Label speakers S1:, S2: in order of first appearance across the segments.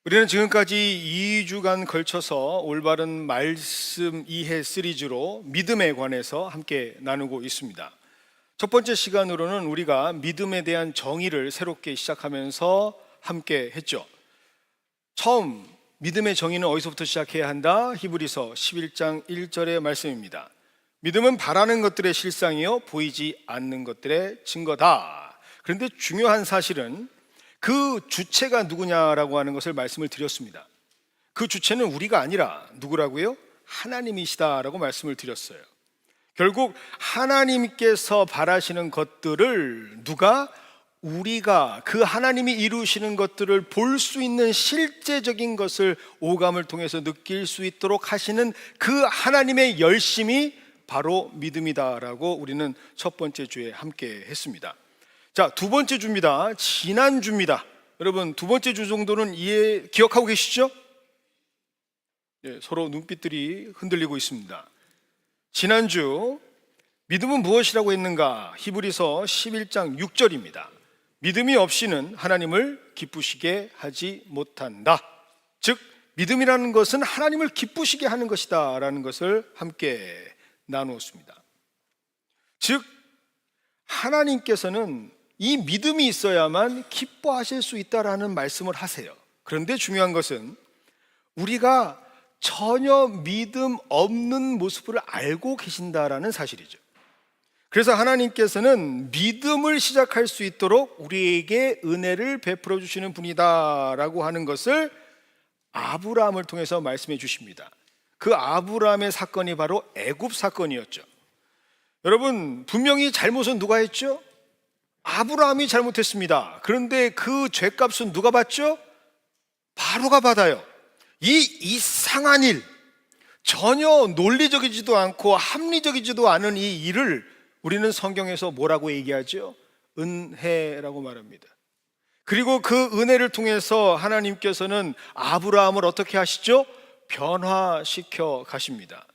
S1: 우리는 지금까지 2주간 걸쳐서 올바른 말씀 이해 시리즈로 믿음에 관해서 함께 나누고 있습니다. 첫 번째 시간으로는 우리가 믿음에 대한 정의를 새롭게 시작하면서 함께 했죠. 처음 믿음의 정의는 어디서부터 시작해야 한다? 히브리서 11장 1절의 말씀입니다. 믿음은 바라는 것들의 실상이요 보이지 않는 것들의 증거다. 그런데 중요한 사실은 그 주체가 누구냐라고 하는 것을 말씀을 드렸습니다. 그 주체는 우리가 아니라 누구라고요? 하나님이시다라고 말씀을 드렸어요. 결국 하나님께서 바라시는 것들을 우리가 그 하나님이 이루시는 것들을 볼 수 있는 실제적인 것을 오감을 통해서 느낄 수 있도록 하시는 그 하나님의 열심이 바로 믿음이다라고 우리는 첫 번째 주에 함께 했습니다. 자, 두 번째 주입니다. 지난주입니다. 여러분, 두 번째 주 정도는 기억하고 계시죠? 서로 눈빛들이 흔들리고 있습니다. 지난주 믿음은 무엇이라고 했는가? 히브리서 11장 6절입니다. 믿음이 없이는 하나님을 기쁘시게 하지 못한다. 즉, 믿음이라는 것은 하나님을 기쁘시게 하는 것이다 라는 것을 함께 나누었습니다. 즉, 하나님께서는 이 믿음이 있어야만 기뻐하실 수 있다라는 말씀을 하세요. 그런데 중요한 것은 우리가 전혀 믿음 없는 모습을 알고 계신다라는 사실이죠. 그래서 하나님께서는 믿음을 시작할 수 있도록 우리에게 은혜를 베풀어 주시는 분이다라고 하는 것을 아브라함을 통해서 말씀해 주십니다. 그 아브라함의 사건이 바로 애굽 사건이었죠. 여러분, 분명히 잘못은 누가 했죠? 아브라함이 잘못했습니다. 그런데 그 죄값은 누가 받죠? 바로가 받아요. 이 이상한 일, 전혀 논리적이지도 않고 합리적이지도 않은 이 일을 우리는 성경에서 뭐라고 얘기하죠? 은혜라고 말합니다. 그리고 그 은혜를 통해서 하나님께서는 아브라함을 어떻게 하시죠? 변화시켜 가십니다.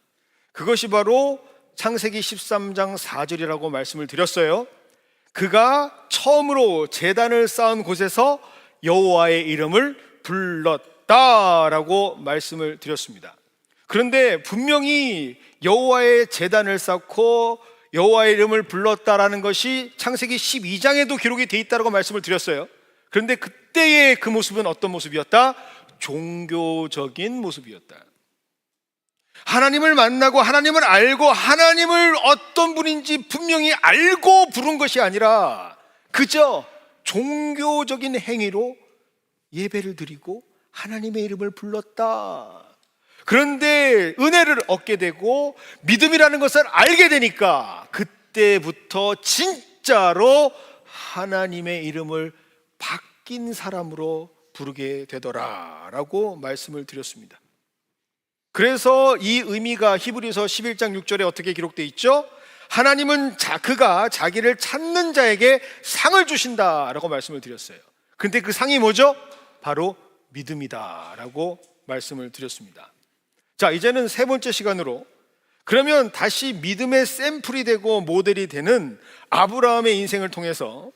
S1: 그것이 바로 창세기 13장 4절이라고 말씀을 드렸어요. 그가 처음으로 제단을 쌓은 곳에서 여호와의 이름을 불렀다라고 말씀을 드렸습니다. 그런데 분명히 여호와의 제단을 쌓고 여호와의 이름을 불렀다라는 것이 창세기 12장에도 기록이 돼 있다라고 말씀을 드렸어요. 그런데 그때의 그 모습은 어떤 모습이었다? 종교적인 모습이었다. 하나님을 만나고 하나님을 알고 하나님을 어떤 분인지 분명히 알고 부른 것이 아니라 그저 종교적인 행위로 예배를 드리고 하나님의 이름을 불렀다. 그런데 은혜를 얻게 되고 믿음이라는 것을 알게 되니까 그때부터 진짜로 하나님의 이름을 바뀐 사람으로 부르게 되더라라고 말씀을 드렸습니다. 그래서 이 의미가 히브리서 11장 6절에 어떻게 기록되어 있죠? 하나님은 그가 자기를 찾는 자에게 상을 주신다라고 말씀을 드렸어요. 근데 그 상이 뭐죠? 바로 믿음이다라고 말씀을 드렸습니다. 자, 이제는 세 번째 시간으로 그러면 다시 믿음의 샘플이 되고 모델이 되는 아브라함의 인생을 통해서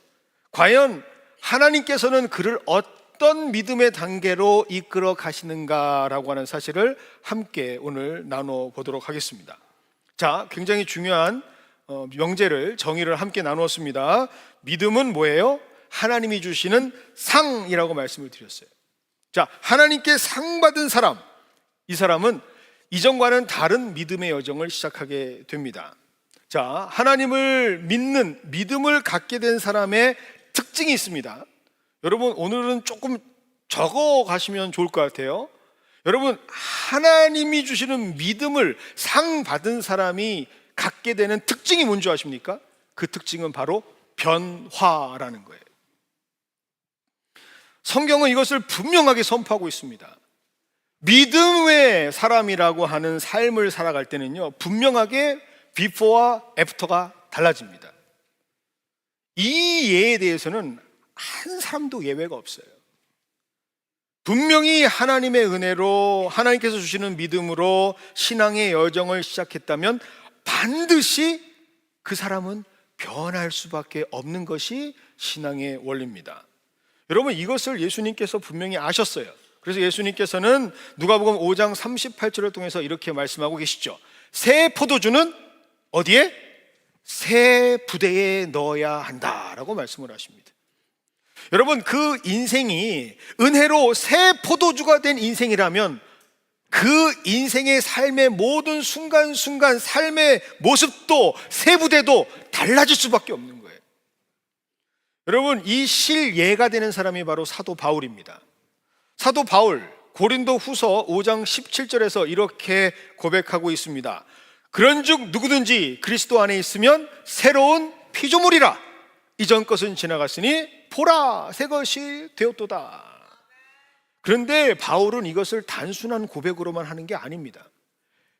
S1: 과연 하나님께서는 그를 어떤 믿음의 단계로 이끌어 가시는가라고 하는 사실을 함께 오늘 나눠보도록 하겠습니다. 자, 굉장히 중요한 명제를 정의를 함께 나누었습니다. 믿음은 뭐예요? 하나님이 주시는 상이라고 말씀을 드렸어요. 자, 하나님께 상 받은 사람, 이 사람은 이전과는 다른 믿음의 여정을 시작하게 됩니다. 자, 하나님을 믿는 믿음을 갖게 된 사람의 특징이 있습니다. 여러분, 오늘은 조금 적어 가시면 좋을 것 같아요. 여러분, 하나님이 주시는 믿음을 상 받은 사람이 갖게 되는 특징이 뭔지 아십니까? 그 특징은 바로 변화라는 거예요. 성경은 이것을 분명하게 선포하고 있습니다. 믿음의 사람이라고 하는 삶을 살아갈 때는요, 분명하게 비포와 애프터가 달라집니다. 이 예에 대해서는 한 사람도 예외가 없어요. 분명히 하나님의 은혜로 하나님께서 주시는 믿음으로 신앙의 여정을 시작했다면 반드시 그 사람은 변할 수밖에 없는 것이 신앙의 원리입니다. 여러분, 이것을 예수님께서 분명히 아셨어요. 그래서 예수님께서는 누가복음 5장 38절을 통해서 이렇게 말씀하고 계시죠. 새 포도주는 어디에? 새 부대에 넣어야 한다라고 말씀을 하십니다. 여러분, 그 인생이 은혜로 새 포도주가 된 인생이라면 그 인생의 삶의 모든 순간순간 삶의 모습도 새 부대도 달라질 수밖에 없는 거예요. 여러분, 이 실예가 되는 사람이 바로 사도 바울입니다. 사도 바울, 고린도 후서 5장 17절에서 이렇게 고백하고 있습니다. 그런즉 누구든지 그리스도 안에 있으면 새로운 피조물이라. 이전 것은 지나갔으니 보라, 새 것이 되었도다. 그런데 바울은 이것을 단순한 고백으로만 하는 게 아닙니다.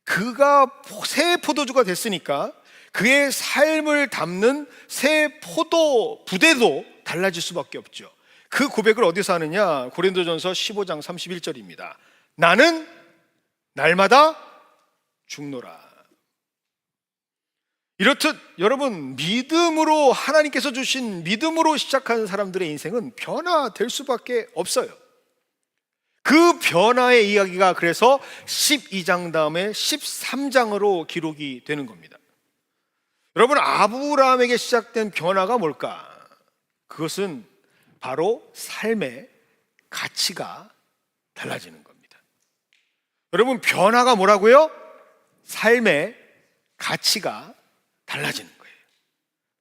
S1: 그가 새 포도주가 됐으니까 그의 삶을 담는 새 포도 부대도 달라질 수밖에 없죠. 그 고백을 어디서 하느냐? 고린도전서 15장 31절입니다. 나는 날마다 죽노라. 이렇듯 여러분, 믿음으로 하나님께서 주신 믿음으로 시작한 사람들의 인생은 변화될 수밖에 없어요. 그 변화의 이야기가 그래서 12장 다음에 13장으로 기록이 되는 겁니다. 여러분, 아브라함에게 시작된 변화가 뭘까? 그것은 바로 삶의 가치가 달라지는 겁니다. 여러분, 변화가 뭐라고요? 삶의 가치가 달라지는 거예요.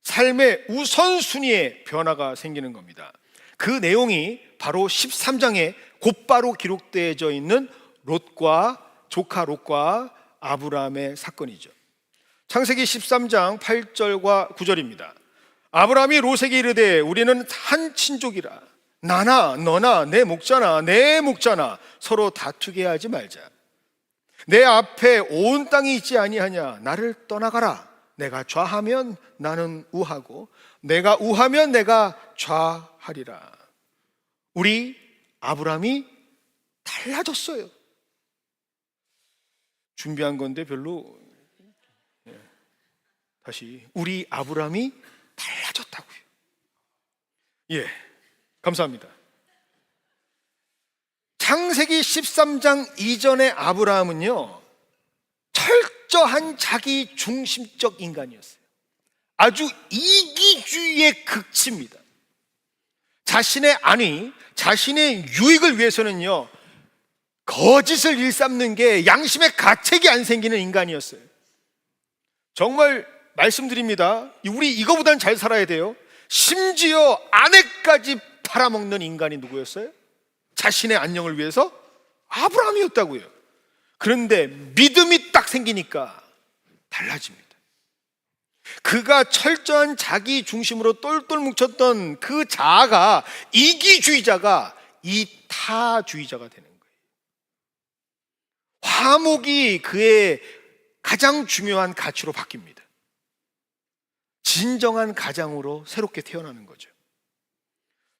S1: 삶의 우선순위의 변화가 생기는 겁니다. 그 내용이 바로 13장에 곧바로 기록되어져 있는 조카 롯과 아브라함의 사건이죠. 창세기 13장 8절과 9절입니다. 아브라함이 롯에게 이르되 우리는 한 친족이라. 나나 너나 내 목자나 서로 다투게 하지 말자. 내 앞에 온 땅이 있지 아니하냐. 나를 떠나가라. 내가 좌하면 나는 우하고 내가 우하면 내가 좌하리라. 우리 아브라함이 달라졌어요. 준비한 건데 별로. 다시, 우리 아브라함이 달라졌다고요. 예, 감사합니다. 창세기 13장 이전의 아브라함은요, 철저한 자기 중심적 인간이었어요. 아주 이기주의의 극치입니다. 자신의 안위, 자신의 유익을 위해서는요, 거짓을 일삼는 게 양심의 가책이 안 생기는 인간이었어요. 정말 말씀드립니다. 우리 이거보단 잘 살아야 돼요. 심지어 아내까지 팔아먹는 인간이 누구였어요? 자신의 안녕을 위해서? 아브라함이었다고요. 그런데 믿음이 딱 생기니까 달라집니다. 그가 철저한 자기 중심으로 똘똘 뭉쳤던 그 자아가, 이기주의자가 이타주의자가 되는 거예요. 화목이 그의 가장 중요한 가치로 바뀝니다. 진정한 가장으로 새롭게 태어나는 거죠.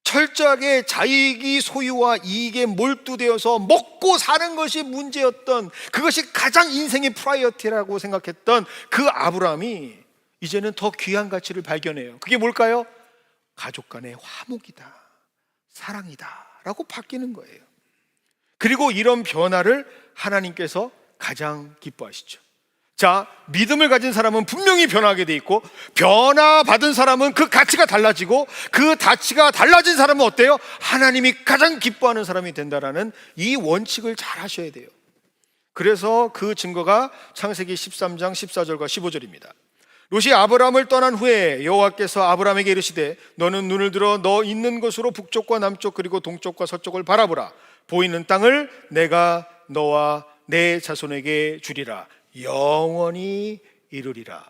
S1: 철저하게 자기 소유와 이익에 몰두되어서 먹고 사는 것이 문제였던, 그것이 가장 인생의 프라이어티라고 생각했던 그 아브라함이 이제는 더 귀한 가치를 발견해요. 그게 뭘까요? 가족 간의 화목이다, 사랑이다 라고 바뀌는 거예요. 그리고 이런 변화를 하나님께서 가장 기뻐하시죠. 자, 믿음을 가진 사람은 분명히 변화하게 돼 있고, 변화받은 사람은 그 가치가 달라지고, 그 가치가 달라진 사람은 어때요? 하나님이 가장 기뻐하는 사람이 된다라는 이 원칙을 잘 하셔야 돼요. 그래서 그 증거가 창세기 13장 14절과 15절입니다. 롯이 아브라함을 떠난 후에 여호와께서 아브라함에게 이르시되 너는 눈을 들어 너 있는 곳으로 북쪽과 남쪽 그리고 동쪽과 서쪽을 바라보라. 보이는 땅을 내가 너와 내 자손에게 주리라. 영원히 이르리라.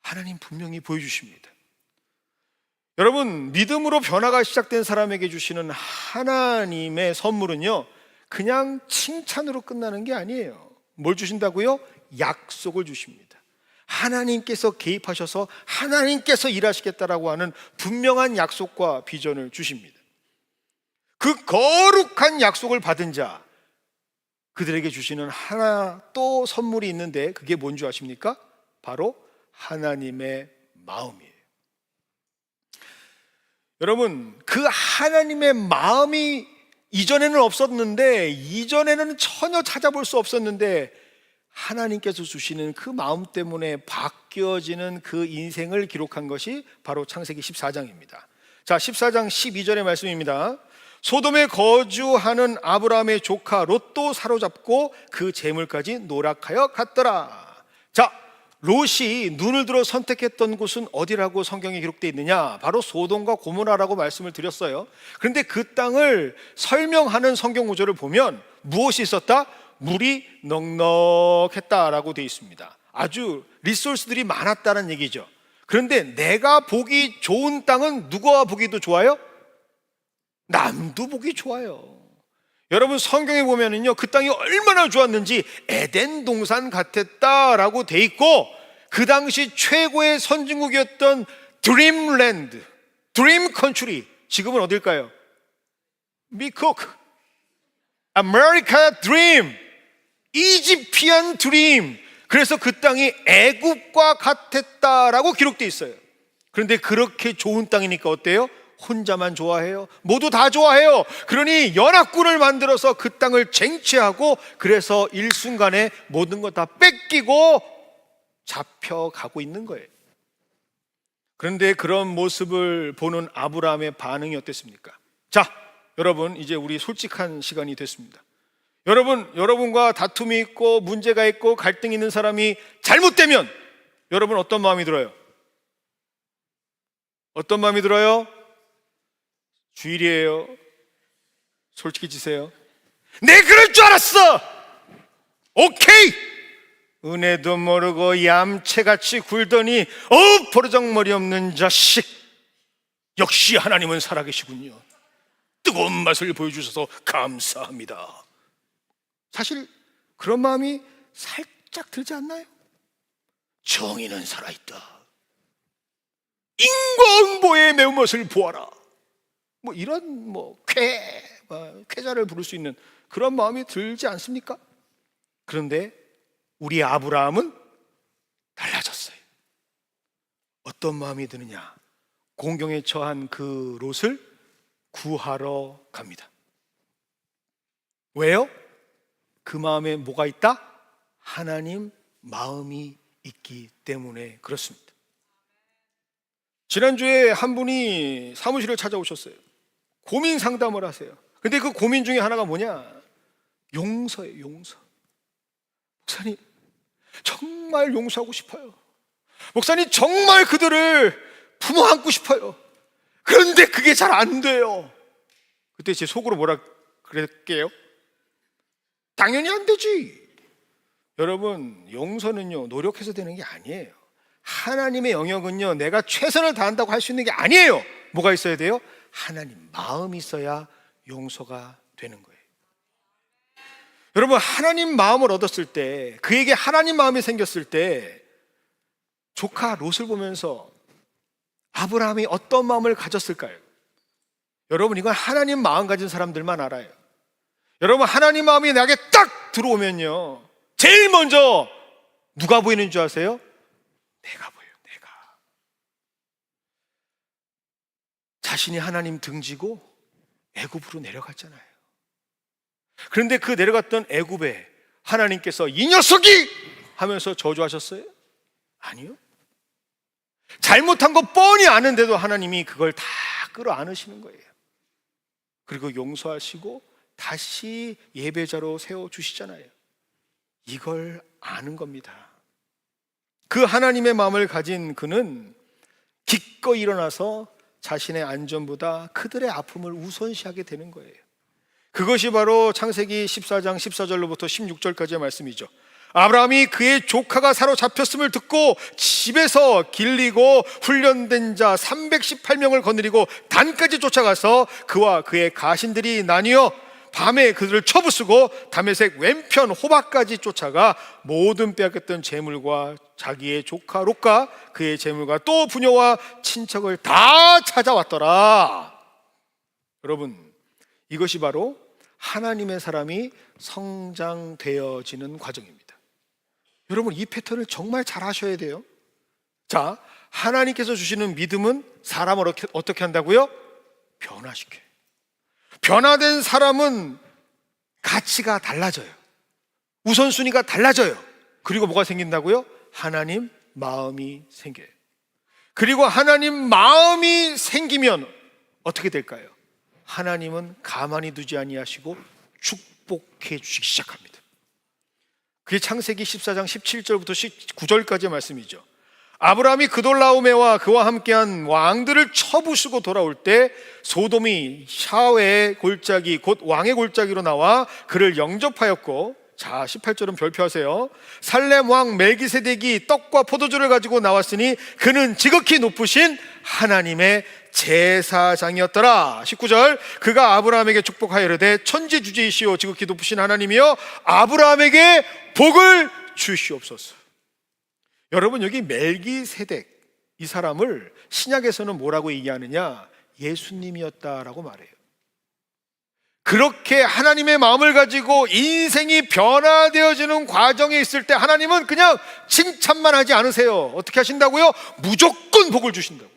S1: 하나님 분명히 보여주십니다. 여러분, 믿음으로 변화가 시작된 사람에게 주시는 하나님의 선물은요, 그냥 칭찬으로 끝나는 게 아니에요. 뭘 주신다고요? 약속을 주십니다. 하나님께서 개입하셔서 하나님께서 일하시겠다라고 하는 분명한 약속과 비전을 주십니다. 그 거룩한 약속을 받은 자, 그들에게 주시는 하나 또 선물이 있는데 그게 뭔지 아십니까? 바로 하나님의 마음이에요. 여러분, 그 하나님의 마음이 이전에는 없었는데, 이전에는 전혀 찾아볼 수 없었는데, 하나님께서 주시는 그 마음 때문에 바뀌어지는 그 인생을 기록한 것이 바로 창세기 14장입니다. 자, 14장 12절의 말씀입니다. 소돔에 거주하는 아브라함의 조카 롯도 사로잡고 그 재물까지 노락하여 갔더라. 자, 롯이 눈을 들어 선택했던 곳은 어디라고 성경에 기록되어 있느냐? 바로 소돔과 고모라라고 말씀을 드렸어요. 그런데 그 땅을 설명하는 성경 구절을 보면 무엇이 있었다? 물이 넉넉했다라고 되어 있습니다. 아주 리소스들이 많았다는 얘기죠. 그런데 내가 보기 좋은 땅은 누가 보기도 좋아요? 남도 보기 좋아요. 여러분, 성경에 보면은요, 그 땅이 얼마나 좋았는지 에덴 동산 같았다라고 돼 있고, 그 당시 최고의 선진국이었던 드림랜드, 드림 컨트리, 지금은 어딜까요? 미국, 아메리카 드림, 이집피안 드림. 그래서 그 땅이 애국과 같았다라고 기록돼 있어요. 그런데 그렇게 좋은 땅이니까 어때요? 혼자만 좋아해요? 모두 다 좋아해요. 그러니 연합군을 만들어서 그 땅을 쟁취하고, 그래서 일순간에 모든 것 다 뺏기고 잡혀가고 있는 거예요. 그런데 그런 모습을 보는 아브라함의 반응이 어땠습니까? 자, 여러분, 이제 우리 솔직한 시간이 됐습니다. 여러분과 다툼이 있고 문제가 있고 갈등이 있는 사람이 잘못되면 여러분 어떤 마음이 들어요? 어떤 마음이 들어요? 주일이에요. 솔직해지세요. 내 그럴 줄 알았어. 오케이. 은혜도 모르고 얌체같이 굴더니 버르장머리 없는 자식. 역시 하나님은 살아계시군요. 뜨거운 맛을 보여주셔서 감사합니다. 사실 그런 마음이 살짝 들지 않나요? 정의는 살아있다. 인과응보의 매운맛을 보아라. 이런 쾌자를 부를 수 있는 그런 마음이 들지 않습니까? 그런데 우리 아브라함은 달라졌어요. 어떤 마음이 드느냐? 공경에 처한 그 롯을 구하러 갑니다. 왜요? 그 마음에 뭐가 있다? 하나님 마음이 있기 때문에 그렇습니다. 지난주에 한 분이 사무실을 찾아오셨어요. 고민 상담을 하세요. 근데 그 고민 중에 하나가 뭐냐? 용서예요. 용서. 목사님, 정말 용서하고 싶어요. 목사님, 정말 그들을 품어 안고 싶어요. 그런데 그게 잘 안 돼요. 그때 제 속으로 뭐라 그랬게요? 당연히 안 되지. 여러분, 용서는요, 노력해서 되는 게 아니에요. 하나님의 영역은요, 내가 최선을 다한다고 할 수 있는 게 아니에요. 뭐가 있어야 돼요? 하나님 마음이 있어야 용서가 되는 거예요. 여러분, 하나님 마음을 얻었을 때, 그에게 하나님 마음이 생겼을 때 조카 롯을 보면서 아브라함이 어떤 마음을 가졌을까요? 여러분, 이건 하나님 마음 가진 사람들만 알아요. 여러분, 하나님 마음이 나에게 딱 들어오면요, 제일 먼저 누가 보이는 줄 아세요? 내가 보여요. 내가. 자신이 하나님 등지고 애굽으로 내려갔잖아요. 그런데 그 내려갔던 애굽에 하나님께서 이 녀석이 하면서 저주하셨어요? 아니요. 잘못한 거 뻔히 아는데도 하나님이 그걸 다 끌어안으시는 거예요. 그리고 용서하시고 다시 예배자로 세워주시잖아요. 이걸 아는 겁니다. 그 하나님의 마음을 가진 그는 기꺼이 일어나서 자신의 안전보다 그들의 아픔을 우선시하게 되는 거예요. 그것이 바로 창세기 14장 14절로부터 16절까지의 말씀이죠. 아브라함이 그의 조카가 사로잡혔음을 듣고 집에서 길리고 훈련된 자 318명을 거느리고 단까지 쫓아가서 그와 그의 가신들이 나뉘어 밤에 그들을 쳐부수고 다메섹 왼편 호박까지 쫓아가 모든 빼앗겼던 재물과 자기의 조카 롯과 그의 재물과 또 부녀와 친척을 다 찾아왔더라. 여러분, 이것이 바로 하나님의 사람이 성장되어지는 과정입니다. 여러분, 이 패턴을 정말 잘 하셔야 돼요. 자, 하나님께서 주시는 믿음은 사람을 어떻게 한다고요? 변화시켜요. 변화된 사람은 가치가 달라져요. 우선순위가 달라져요. 그리고 뭐가 생긴다고요? 하나님 마음이 생겨요. 그리고 하나님 마음이 생기면 어떻게 될까요? 하나님은 가만히 두지 아니하시고 축복해 주시기 시작합니다. 그게 창세기 14장 17절부터 19절까지의 말씀이죠. 아브라함이 그돌라오메와 그와 함께한 왕들을 쳐부수고 돌아올 때 소돔이 샤웨의 골짜기 곧 왕의 골짜기로 나와 그를 영접하였고, 자 18절은 별표하세요. 살렘 왕 멜기세덱이 떡과 포도주를 가지고 나왔으니 그는 지극히 높으신 하나님의 제사장이었더라. 19절, 그가 아브라함에게 축복하여 이르되 천지주지이시오 지극히 높으신 하나님이여 아브라함에게 복을 주시옵소서. 여러분, 여기 멜기세덱, 이 사람을 신약에서는 뭐라고 얘기하느냐? 예수님이었다라고 말해요. 그렇게 하나님의 마음을 가지고 인생이 변화되어지는 과정에 있을 때 하나님은 그냥 칭찬만 하지 않으세요. 어떻게 하신다고요? 무조건 복을 주신다고요.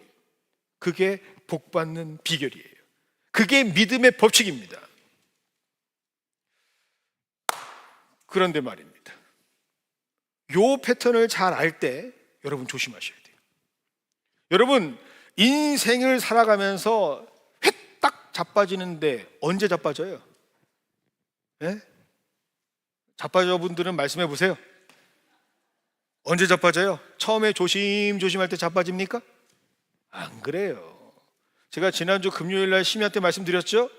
S1: 그게 복받는 비결이에요. 그게 믿음의 법칙입니다. 그런데 말입니다, 요 패턴을 잘 알 때 여러분 조심하셔야 돼요. 여러분, 인생을 살아가면서 딱 자빠지는데 언제 자빠져요? 네? 자빠져 분들은 말씀해 보세요. 언제 자빠져요? 처음에 조심조심 할 때 자빠집니까? 안 그래요. 제가 지난주 금요일 날 심야 때 말씀드렸죠?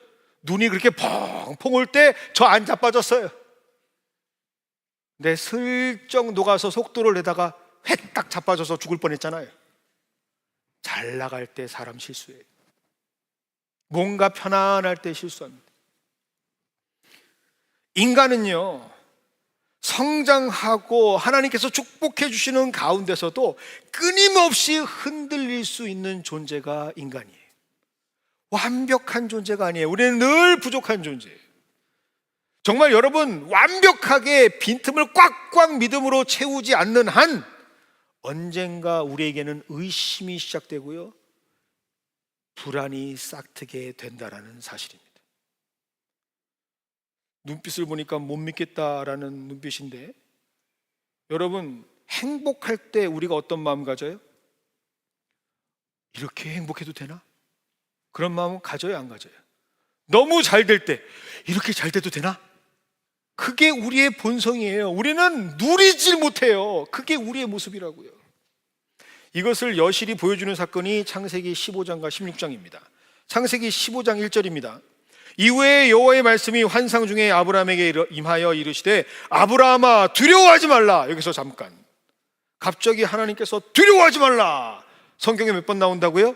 S1: 눈이 그렇게 펑펑 올 때 저 안 자빠졌어요. 근데 슬쩍 녹아서 속도를 내다가 회딱 자빠져서 죽을 뻔했잖아요. 잘 나갈 때 사람 실수해요. 뭔가 편안할 때 실수합니다. 인간은요, 성장하고 하나님께서 축복해 주시는 가운데서도 끊임없이 흔들릴 수 있는 존재가 인간이에요. 완벽한 존재가 아니에요. 우리는 늘 부족한 존재예요. 정말 여러분, 완벽하게 빈틈을 꽉꽉 믿음으로 채우지 않는 한 언젠가 우리에게는 의심이 시작되고요, 불안이 싹트게 된다라는 사실입니다. 눈빛을 보니까 못 믿겠다라는 눈빛인데, 여러분, 행복할 때 우리가 어떤 마음 가져요? 이렇게 행복해도 되나? 그런 마음 가져요, 안 가져요? 너무 잘 될 때 이렇게 잘 돼도 되나? 그게 우리의 본성이에요. 우리는 누리질 못해요. 그게 우리의 모습이라고요. 이것을 여실히 보여주는 사건이 창세기 15장과 16장입니다. 창세기 15장 1절입니다. 이후에 여호와의 말씀이 환상 중에 아브라함에게 임하여 이르시되 아브라함아 두려워하지 말라. 여기서 잠깐, 갑자기 하나님께서 두려워하지 말라, 성경에 몇 번 나온다고요?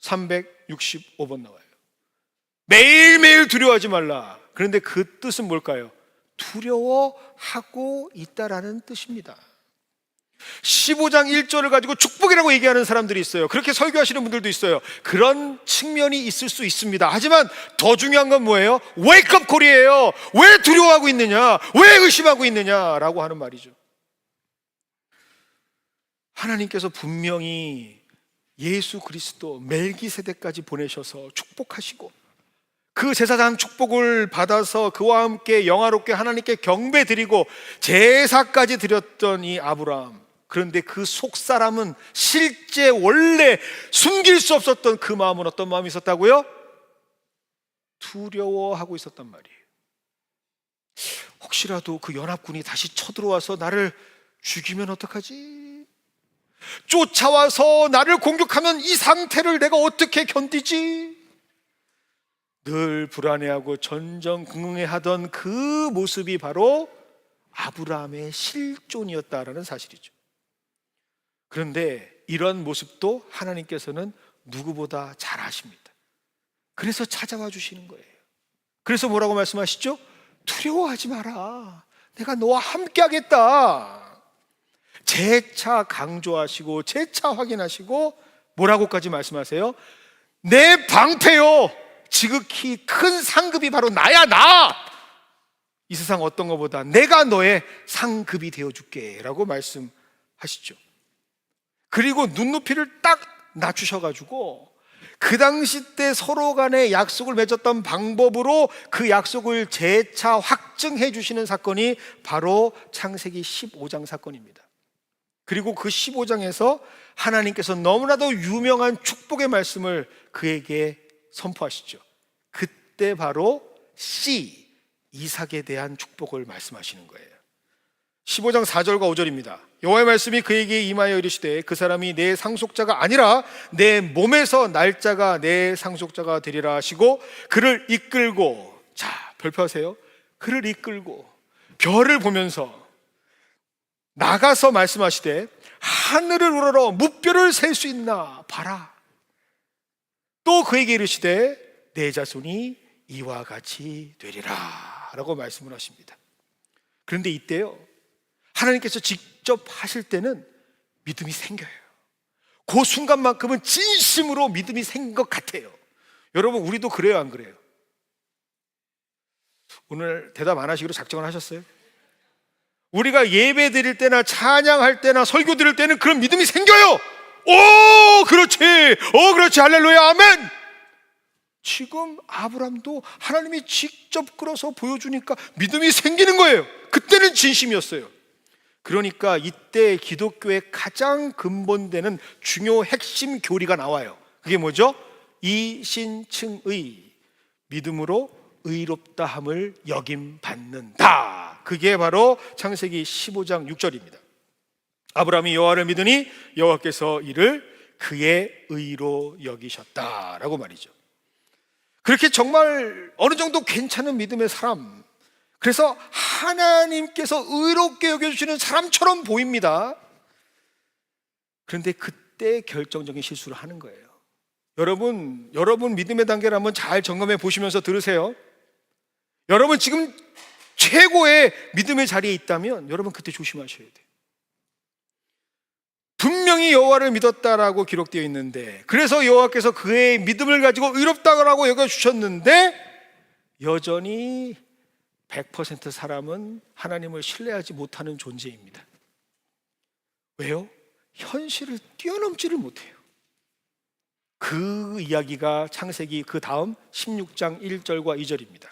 S1: 365번 나와요. 매일매일 두려워하지 말라. 그런데 그 뜻은 뭘까요? 두려워하고 있다라는 뜻입니다. 15장 1절을 가지고 축복이라고 얘기하는 사람들이 있어요. 그렇게 설교하시는 분들도 있어요. 그런 측면이 있을 수 있습니다. 하지만 더 중요한 건 뭐예요? 웨이크업 콜이에요. 왜 두려워하고 있느냐? 왜 의심하고 있느냐라고 하는 말이죠. 하나님께서 분명히 예수 그리스도 멜기세덱까지 보내셔서 축복하시고, 그 제사장 축복을 받아서 그와 함께 영화롭게 하나님께 경배드리고 제사까지 드렸던 이 아브라함, 그런데 그 속사람은 실제 원래 숨길 수 없었던 그 마음은 어떤 마음이 있었다고요? 두려워하고 있었단 말이에요. 혹시라도 그 연합군이 다시 쳐들어와서 나를 죽이면 어떡하지? 쫓아와서 나를 공격하면 이 상태를 내가 어떻게 견디지? 늘 불안해하고 전전긍긍해하던 그 모습이 바로 아브라함의 실존이었다라는 사실이죠. 그런데 이런 모습도 하나님께서는 누구보다 잘 아십니다. 그래서 찾아와 주시는 거예요. 그래서 뭐라고 말씀하시죠? 두려워하지 마라. 내가 너와 함께 하겠다. 재차 강조하시고 재차 확인하시고 뭐라고까지 말씀하세요? 내 방패요, 지극히 큰 상급이 바로 나야, 나! 이 세상 어떤 것보다 내가 너의 상급이 되어줄게 라고 말씀하시죠. 그리고 눈높이를 딱 낮추셔가지고 그 당시 때 서로 간에 약속을 맺었던 방법으로 그 약속을 재차 확증해 주시는 사건이 바로 창세기 15장 사건입니다. 그리고 그 15장에서 하나님께서 너무나도 유명한 축복의 말씀을 그에게 선포하시죠. 그때 바로 씨, 이삭에 대한 축복을 말씀하시는 거예요. 15장 4절과 5절입니다. 여호와의 말씀이 그에게 임하여 이르시되 그 사람이 내 상속자가 아니라 내 몸에서 날짜가 내 상속자가 되리라 하시고 그를 이끌고, 자, 별표하세요. 그를 이끌고 별을 보면서 나가서 말씀하시되 하늘을 우러러 무뼈를 셀 수 있나 봐라. 또 그에게 이르시되 내 자손이 이와 같이 되리라 라고 말씀을 하십니다. 그런데 이때요, 하나님께서 직접 하실 때는 믿음이 생겨요. 그 순간만큼은 진심으로 믿음이 생긴 것 같아요. 여러분, 우리도 그래요, 안 그래요? 오늘 대답 안 하시기로 작정을 하셨어요? 우리가 예배 드릴 때나 찬양할 때나 설교 드릴 때는 그런 믿음이 생겨요. 오, 그렇지. 그렇지. 할렐루야, 아멘. 지금 아브람도 하나님이 직접 끌어서 보여주니까 믿음이 생기는 거예요. 그때는 진심이었어요. 그러니까 이때 기독교의 가장 근본되는 중요 핵심 교리가 나와요. 그게 뭐죠? 이신층의, 믿음으로 의롭다함을 여김받는다. 그게 바로 창세기 15장 6절입니다. 아브라함이 여호와를 믿으니 여호와께서 이를 그의 의로 여기셨다라고 말이죠. 그렇게 정말 어느 정도 괜찮은 믿음의 사람, 그래서 하나님께서 의롭게 여겨주시는 사람처럼 보입니다. 그런데 그때 결정적인 실수를 하는 거예요. 여러분 믿음의 단계를 한번 잘 점검해 보시면서 들으세요. 여러분 지금 최고의 믿음의 자리에 있다면 여러분 그때 조심하셔야 돼요. 분명히 여호와를 믿었다라고 기록되어 있는데, 그래서 여호와께서 그의 믿음을 가지고 의롭다고 여겨주셨는데 여전히 100% 사람은 하나님을 신뢰하지 못하는 존재입니다. 왜요? 현실을 뛰어넘지를 못해요. 그 이야기가 창세기 그 다음 16장 1절과 2절입니다.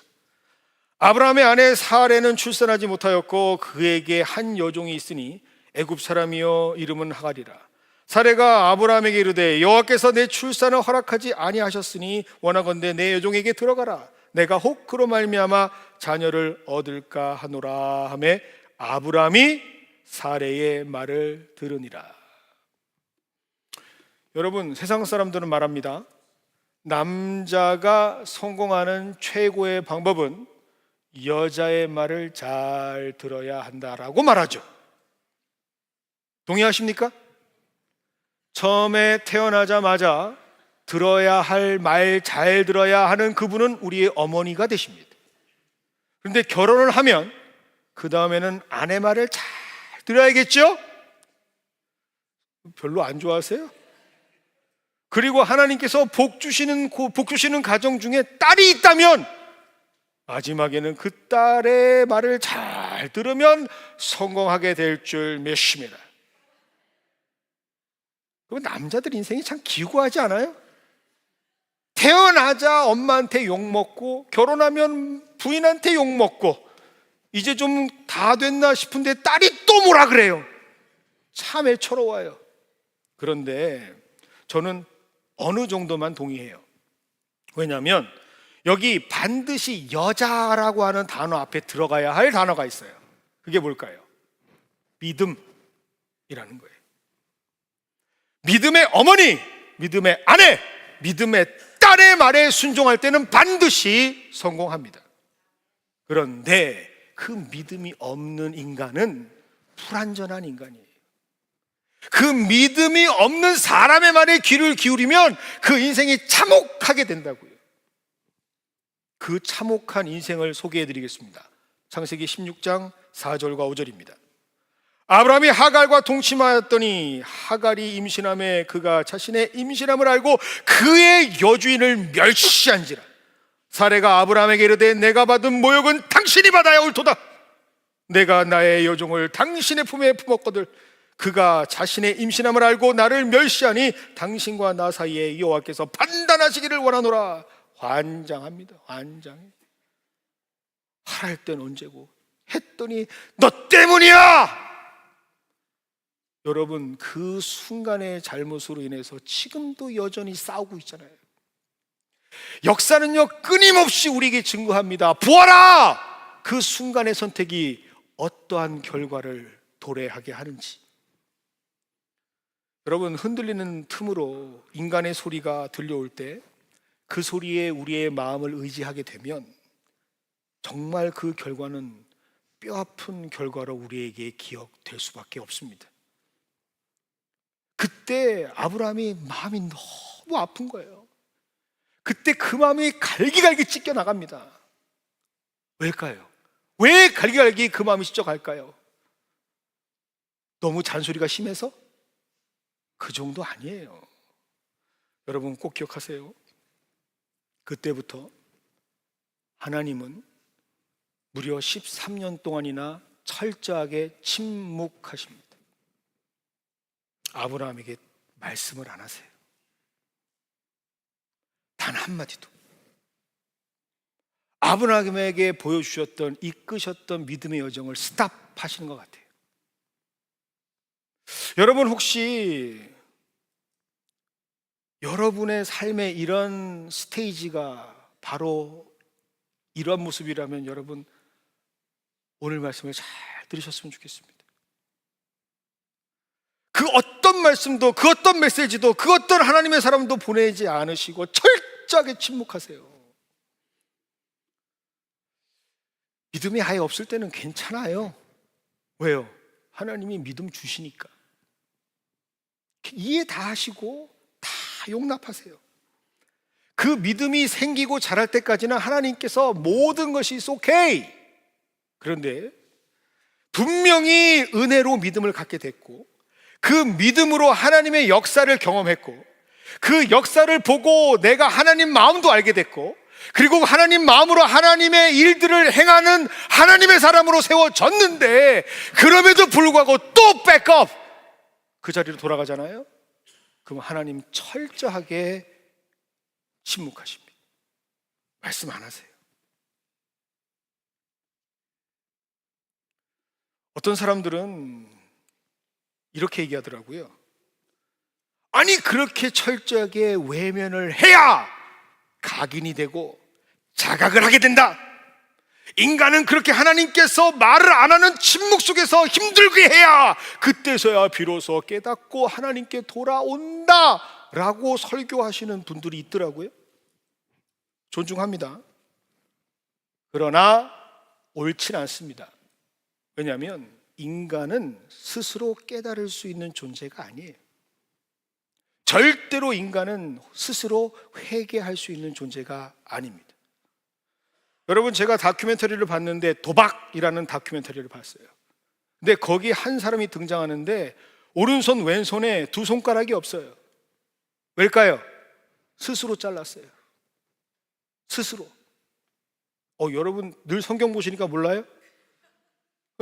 S1: 아브라함의 아내 사레는 출산하지 못하였고 그에게 한 여종이 있으니 애굽 사람이요 이름은 하갈이라. 사레가 아브라함에게 이르되 여호와께서 내 출산을 허락하지 아니하셨으니 원하건대 내 여종에게 들어가라. 내가 혹 그로 말미암아 자녀를 얻을까 하노라 하매 아브라함이 사레의 말을 들으니라. 여러분, 세상 사람들은 말합니다. 남자가 성공하는 최고의 방법은 여자의 말을 잘 들어야 한다라고 말하죠. 동의하십니까? 처음에 태어나자마자 들어야 할 말 잘 들어야 하는 그분은 우리의 어머니가 되십니다. 그런데 결혼을 하면 그 다음에는 아내 말을 잘 들어야겠죠? 별로 안 좋아하세요? 그리고 하나님께서 복 주시는 가정 중에 딸이 있다면 마지막에는 그 딸의 말을 잘 들으면 성공하게 될 줄 믿습니다. 그럼 남자들 인생이 참 기구하지 않아요? 태어나자 엄마한테 욕먹고 결혼하면 부인한테 욕먹고 이제 좀 다 됐나 싶은데 딸이 또 뭐라 그래요. 참 애처로워요. 그런데 저는 어느 정도만 동의해요. 왜냐하면 여기 반드시 여자라고 하는 단어 앞에 들어가야 할 단어가 있어요. 그게 뭘까요? 믿음이라는 거예요. 믿음의 어머니, 믿음의 아내, 믿음의 딸의 말에 순종할 때는 반드시 성공합니다. 그런데 그 믿음이 없는 인간은 불완전한 인간이에요. 그 믿음이 없는 사람의 말에 귀를 기울이면 그 인생이 참혹하게 된다고요. 그 참혹한 인생을 소개해 드리겠습니다. 창세기 16장 4절과 5절입니다. 아브라함이 하갈과 동침하였더니 하갈이 임신함에 그가 자신의 임신함을 알고 그의 여주인을 멸시한지라. 사레가 아브라함에게 이르되 내가 받은 모욕은 당신이 받아야 옳도다. 내가 나의 여종을 당신의 품에 품었거늘 그가 자신의 임신함을 알고 나를 멸시하니 당신과 나 사이에 여호와께서 판단하시기를 원하노라. 환장합니다. 환장해. 하랄 땐 언제고 했더니 너 때문이야. 여러분, 그 순간의 잘못으로 인해서 지금도 여전히 싸우고 있잖아요. 역사는요 끊임없이 우리에게 증거합니다. 보아라! 그 순간의 선택이 어떠한 결과를 도래하게 하는지. 여러분, 흔들리는 틈으로 인간의 소리가 들려올 때 그 소리에 우리의 마음을 의지하게 되면 정말 그 결과는 뼈아픈 결과로 우리에게 기억될 수밖에 없습니다. 그때 아브라함이 마음이 너무 아픈 거예요. 그때 그 마음이 갈기갈기 찢겨 나갑니다. 왜일까요? 왜 갈기갈기 그 마음이 찢어 갈까요? 너무 잔소리가 심해서? 그 정도 아니에요. 여러분 꼭 기억하세요. 그때부터 하나님은 무려 13년 동안이나 철저하게 침묵하십니다. 아브라함에게 말씀을 안 하세요. 단 한마디도. 아브라함에게 보여주셨던, 이끄셨던 믿음의 여정을 스탑하시는 것 같아요. 여러분 혹시 여러분의 삶의 이런 스테이지가 바로 이런 모습이라면 여러분 오늘 말씀을 잘 들으셨으면 좋겠습니다. 그 어떤 말씀도, 그 어떤 메시지도, 그 어떤 하나님의 사람도 보내지 않으시고 철저하게 침묵하세요. 믿음이 아예 없을 때는 괜찮아요. 왜요? 하나님이 믿음 주시니까. 이해 다 하시고 다 용납하세요. 그 믿음이 생기고 자랄 때까지는 하나님께서 모든 것이 오케이. 그런데 분명히 은혜로 믿음을 갖게 됐고 그 믿음으로 하나님의 역사를 경험했고 그 역사를 보고 내가 하나님 마음도 알게 됐고 그리고 하나님 마음으로 하나님의 일들을 행하는 하나님의 사람으로 세워졌는데 그럼에도 불구하고 또 백업 그 자리로 돌아가잖아요. 그럼 하나님 철저하게 침묵하십니다. 말씀 안 하세요. 어떤 사람들은 이렇게 얘기하더라고요. 아니 그렇게 철저하게 외면을 해야 각인이 되고 자각을 하게 된다. 인간은 그렇게 하나님께서 말을 안 하는 침묵 속에서 힘들게 해야 그때서야 비로소 깨닫고 하나님께 돌아온다 라고 설교하시는 분들이 있더라고요. 존중합니다. 그러나 옳진 않습니다. 왜냐하면 인간은 스스로 깨달을 수 있는 존재가 아니에요. 절대로 인간은 스스로 회개할 수 있는 존재가 아닙니다. 여러분 제가 다큐멘터리를 봤는데 도박이라는 다큐멘터리를 봤어요. 근데 거기 한 사람이 등장하는데 오른손 왼손에 두 손가락이 없어요. 왜일까요? 스스로 잘랐어요. 스스로. 여러분 늘 성경 보시니까 몰라요?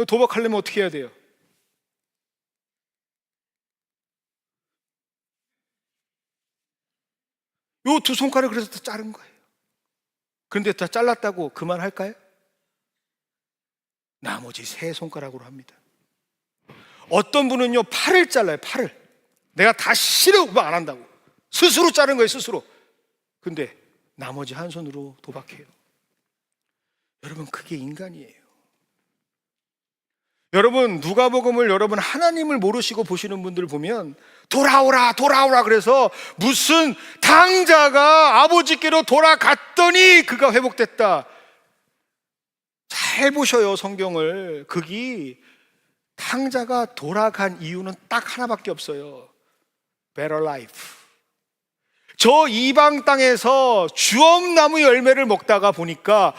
S1: 도박하려면 어떻게 해야 돼요? 요 두 손가락을 그래서 다 자른 거예요. 그런데 다 잘랐다고 그만할까요? 나머지 세 손가락으로 합니다. 어떤 분은요 팔을 잘라요. 팔을. 내가 다 싫어 안 한다고 스스로 자른 거예요. 스스로. 근데 나머지 한 손으로 도박해요. 여러분 그게 인간이에요. 여러분 누가복음을 여러분 하나님을 모르시고 보시는 분들 보면 돌아오라 돌아오라 그래서 무슨 탕자가 아버지께로 돌아갔더니 그가 회복됐다. 잘 보셔요 성경을. 거기 탕자가 돌아간 이유는 딱 하나밖에 없어요. Better life. 저 이방 땅에서 주엄나무 열매를 먹다가 보니까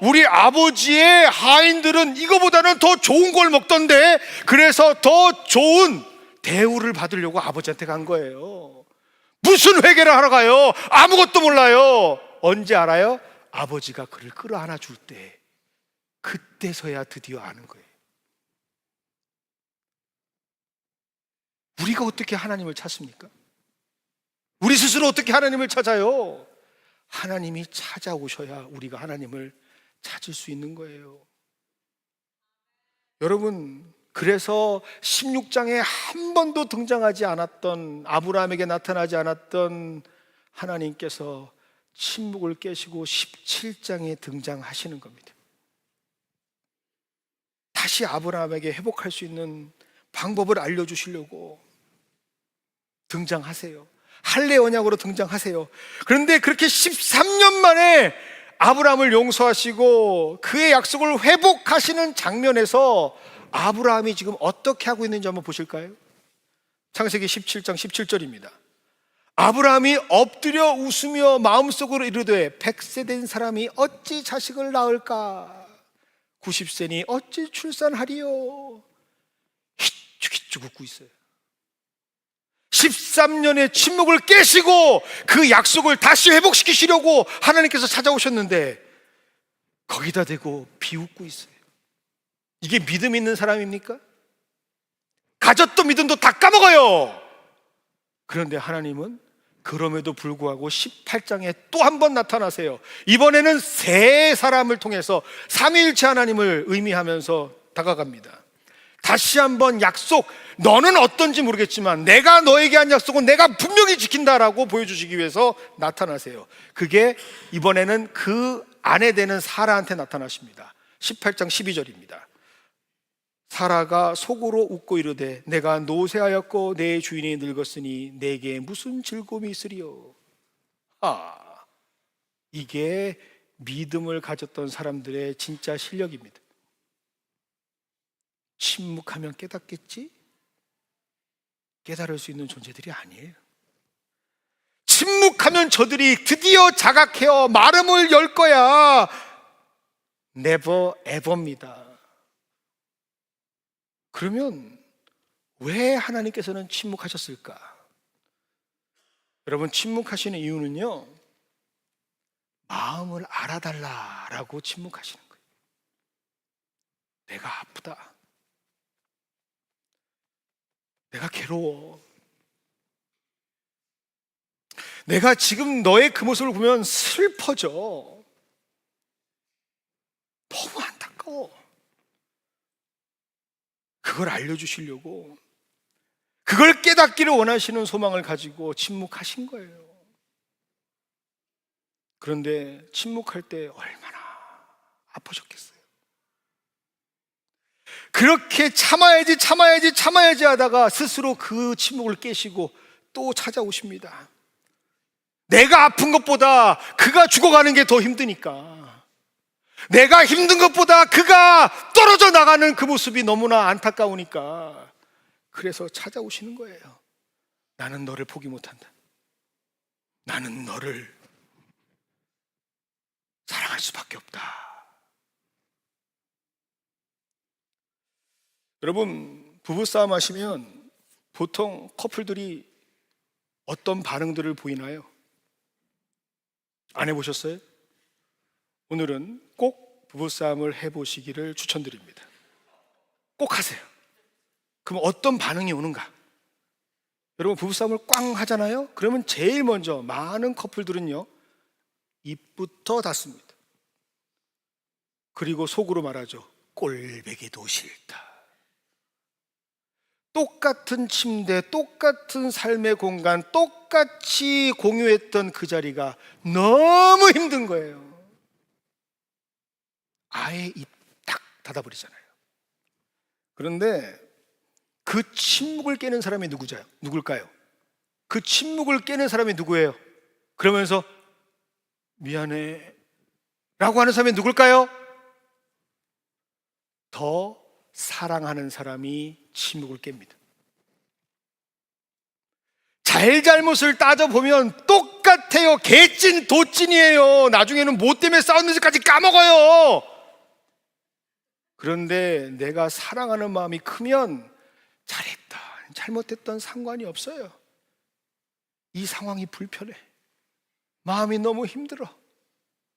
S1: 우리 아버지의 하인들은 이거보다는 더 좋은 걸 먹던데 그래서 더 좋은 대우를 받으려고 아버지한테 간 거예요. 무슨 회개를 하러 가요? 아무것도 몰라요. 언제 알아요? 아버지가 그를 끌어안아 줄 때 그때서야 드디어 아는 거예요. 우리가 어떻게 하나님을 찾습니까? 우리 스스로 어떻게 하나님을 찾아요? 하나님이 찾아오셔야 우리가 하나님을 찾을 수 있는 거예요. 여러분, 그래서 16장에 한 번도 등장하지 않았던, 아브라함에게 나타나지 않았던 하나님께서 침묵을 깨시고 17장에 등장하시는 겁니다. 다시 아브라함에게 회복할 수 있는 방법을 알려주시려고 등장하세요. 할례 언약으로 등장하세요. 그런데 그렇게 13년 만에 아브라함을 용서하시고 그의 약속을 회복하시는 장면에서 아브라함이 지금 어떻게 하고 있는지 한번 보실까요? 창세기 17장 17절입니다. 아브라함이 엎드려 웃으며 마음속으로 이르되 100세 된 사람이 어찌 자식을 낳을까? 90세니 어찌 출산하리요? 히죽히죽 웃고 있어요. 13년의 침묵을 깨시고 그 약속을 다시 회복시키시려고 하나님께서 찾아오셨는데 거기다 대고 비웃고 있어요. 이게 믿음 있는 사람입니까? 가졌던 믿음도 다 까먹어요. 그런데 하나님은 그럼에도 불구하고 18장에 또 한 번 나타나세요. 이번에는 세 사람을 통해서 삼위일체 하나님을 의미하면서 다가갑니다. 다시 한번 약속, 너는 어떤지 모르겠지만 내가 너에게 한 약속은 내가 분명히 지킨다라고 보여주시기 위해서 나타나세요. 그게 이번에는 그 아내 되는 사라한테 나타나십니다. 18장 12절입니다. 사라가 속으로 웃고 이르되 내가 노쇠하였고 내 주인이 늙었으니 내게 무슨 즐거움이 있으리요? 이게 믿음을 가졌던 사람들의 진짜 실력입니다. 침묵하면 깨닫겠지? 깨달을 수 있는 존재들이 아니에요. 침묵하면 저들이 드디어 자각해요. 마름을 열 거야. never ever입니다. 그러면 왜 하나님께서는 침묵하셨을까? 여러분, 침묵하시는 이유는요, 마음을 알아달라라고 침묵하시는 거예요. 내가 아프다. 내가 괴로워. 내가 지금 너의 그 모습을 보면 슬퍼져. 너무 안타까워. 그걸 알려주시려고, 그걸 깨닫기를 원하시는 소망을 가지고 침묵하신 거예요. 그런데 침묵할 때 얼마나 아프셨겠어요. 그렇게 참아야지 하다가 스스로 그 침묵을 깨시고 또 찾아오십니다. 내가 아픈 것보다 그가 죽어가는 게 더 힘드니까, 내가 힘든 것보다 그가 떨어져 나가는 그 모습이 너무나 안타까우니까 그래서 찾아오시는 거예요. 나는 너를 포기 못한다. 나는 너를 사랑할 수밖에 없다. 여러분, 부부싸움 하시면 보통 커플들이 어떤 반응들을 보이나요? 안 해보셨어요? 오늘은 꼭 부부싸움을 해보시기를 추천드립니다. 꼭 하세요. 그럼 어떤 반응이 오는가? 여러분, 부부싸움을 꽝 하잖아요? 그러면 제일 먼저 많은 커플들은요, 입부터 닫습니다. 그리고 속으로 말하죠. 꼴배기도 싫다. 똑같은 침대, 똑같은 삶의 공간, 똑같이 공유했던 그 자리가 너무 힘든 거예요. 아예 입 딱 닫아버리잖아요. 그런데 그 침묵을 깨는 사람이 누굴까요? 그 침묵을 깨는 사람이 누구예요? 그러면서 미안해 라고 하는 사람이 누굴까요? 더 사랑하는 사람이 침묵을 깹니다. 잘잘못을 따져보면 똑같아요. 개찐 도찐이에요. 나중에는 뭐 때문에 싸웠는지까지 까먹어요. 그런데 내가 사랑하는 마음이 크면 잘했던 잘못했던 상관이 없어요. 이 상황이 불편해. 마음이 너무 힘들어.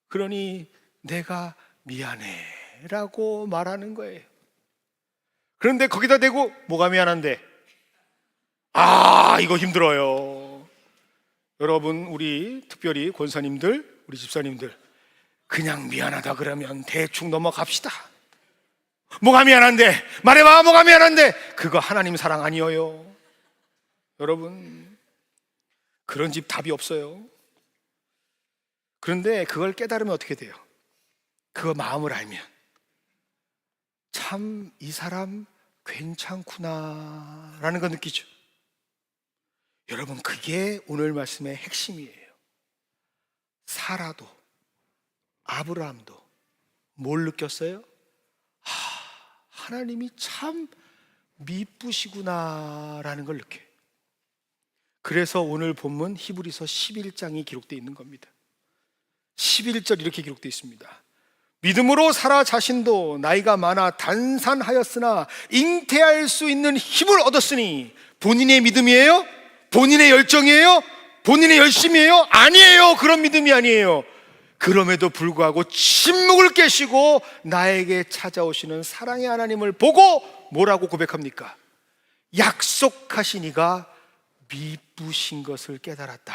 S1: 그러니 내가 미안해 라고 말하는 거예요. 그런데 거기다 대고 뭐가 미안한데? 이거 힘들어요. 여러분, 우리 특별히 권사님들, 우리 집사님들, 그냥 미안하다 그러면 대충 넘어갑시다. 뭐가 미안한데? 말해봐, 뭐가 미안한데? 그거 하나님 사랑 아니에요. 여러분, 그런 집 답이 없어요. 그런데 그걸 깨달으면 어떻게 돼요? 그 마음을 알면 참 이 사람 괜찮구나 라는 거 느끼죠. 여러분, 그게 오늘 말씀의 핵심이에요. 사라도 아브라함도 뭘 느꼈어요? 하나님이 참 미쁘시구나 라는 걸 느껴요. 그래서 오늘 본문 히브리서 11장이 기록되어 있는 겁니다. 11절 이렇게 기록되어 있습니다. 믿음으로 사라 자신도 나이가 많아 단산하였으나 잉태할 수 있는 힘을 얻었으니, 본인의 믿음이에요? 본인의 열정이에요? 본인의 열심이에요? 아니에요. 그런 믿음이 아니에요. 그럼에도 불구하고 침묵을 깨시고 나에게 찾아오시는 사랑의 하나님을 보고 뭐라고 고백합니까? 약속하신 이가 미쁘신 것을 깨달았다.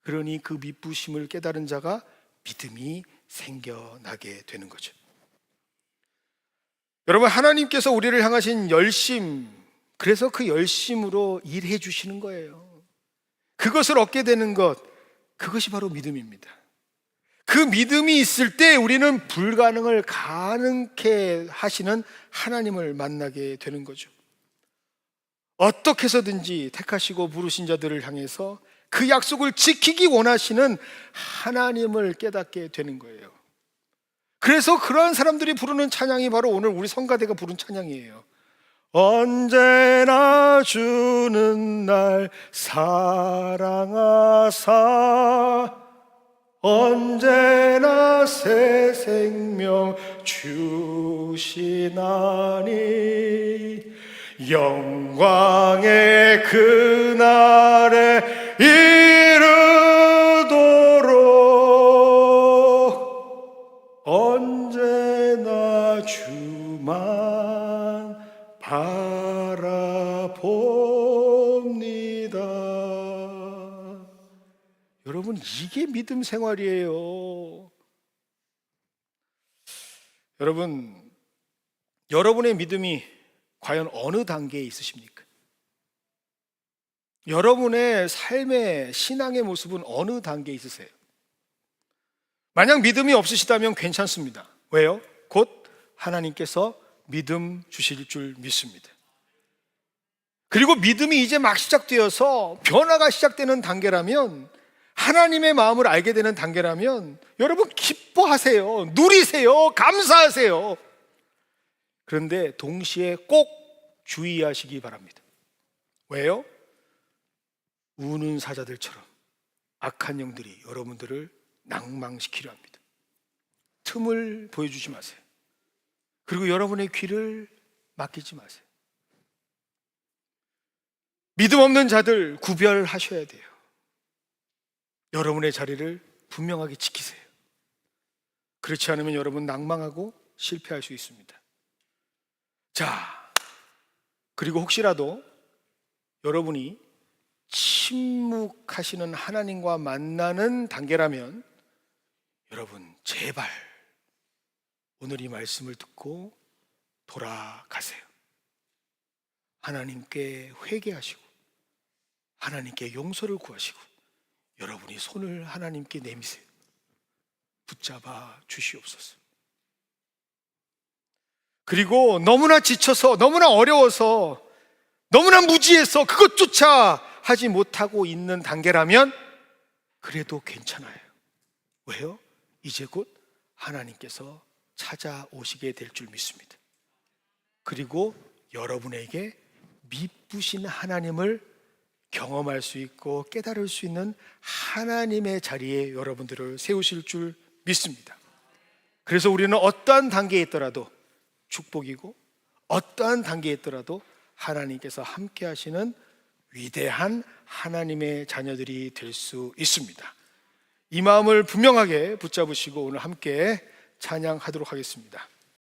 S1: 그러니 그 미쁘심을 깨달은 자가 믿음이 생겨나게 되는 거죠. 여러분, 하나님께서 우리를 향하신 열심, 그래서 그 열심으로 일해 주시는 거예요. 그것을 얻게 되는 것, 그것이 바로 믿음입니다. 그 믿음이 있을 때 우리는 불가능을 가능케 하시는 하나님을 만나게 되는 거죠. 어떻게 해서든지 택하시고 부르신 자들을 향해서 그 약속을 지키기 원하시는 하나님을 깨닫게 되는 거예요. 그래서 그런 사람들이 부르는 찬양이 바로 오늘 우리 성가대가 부른 찬양이에요. 언제나 주는 날 사랑하사 언제나 새 생명 주시나니 영광의 그날에 이르도록 언제나 주만 바라봅니다. 여러분, 이게 믿음 생활이에요. 여러분, 여러분의 믿음이 과연 어느 단계에 있으십니까? 여러분의 삶의 신앙의 모습은 어느 단계에 있으세요? 만약 믿음이 없으시다면 괜찮습니다. 왜요? 곧 하나님께서 믿음 주실 줄 믿습니다. 그리고 믿음이 이제 막 시작되어서 변화가 시작되는 단계라면, 하나님의 마음을 알게 되는 단계라면 여러분 기뻐하세요. 누리세요. 감사하세요. 그런데 동시에 꼭 주의하시기 바랍니다. 왜요? 우는 사자들처럼 악한 영들이 여러분들을 낭망시키려 합니다. 틈을 보여주지 마세요. 그리고 여러분의 귀를 맡기지 마세요. 믿음 없는 자들 구별하셔야 돼요. 여러분의 자리를 분명하게 지키세요. 그렇지 않으면 여러분 낭망하고 실패할 수 있습니다. 자, 그리고 혹시라도 여러분이 침묵하시는 하나님과 만나는 단계라면 여러분 제발 오늘 이 말씀을 듣고 돌아가세요. 하나님께 회개하시고 하나님께 용서를 구하시고 여러분이 손을 하나님께 내미세요. 붙잡아 주시옵소서. 그리고 너무나 지쳐서, 너무나 어려워서, 너무나 무지해서 그것조차 하지 못하고 있는 단계라면 그래도 괜찮아요. 왜요? 이제 곧 하나님께서 찾아오시게 될 줄 믿습니다. 그리고 여러분에게 미쁘신 하나님을 경험할 수 있고 깨달을 수 있는 하나님의 자리에 여러분들을 세우실 줄 믿습니다. 그래서 우리는 어떠한 단계에 있더라도 축복이고, 어떠한 단계에 있더라도 하나님께서 함께 하시는 위대한 하나님의 자녀들이 될 수 있습니다. 이 마음을 분명하게 붙잡으시고 오늘 함께 찬양하도록 하겠습니다.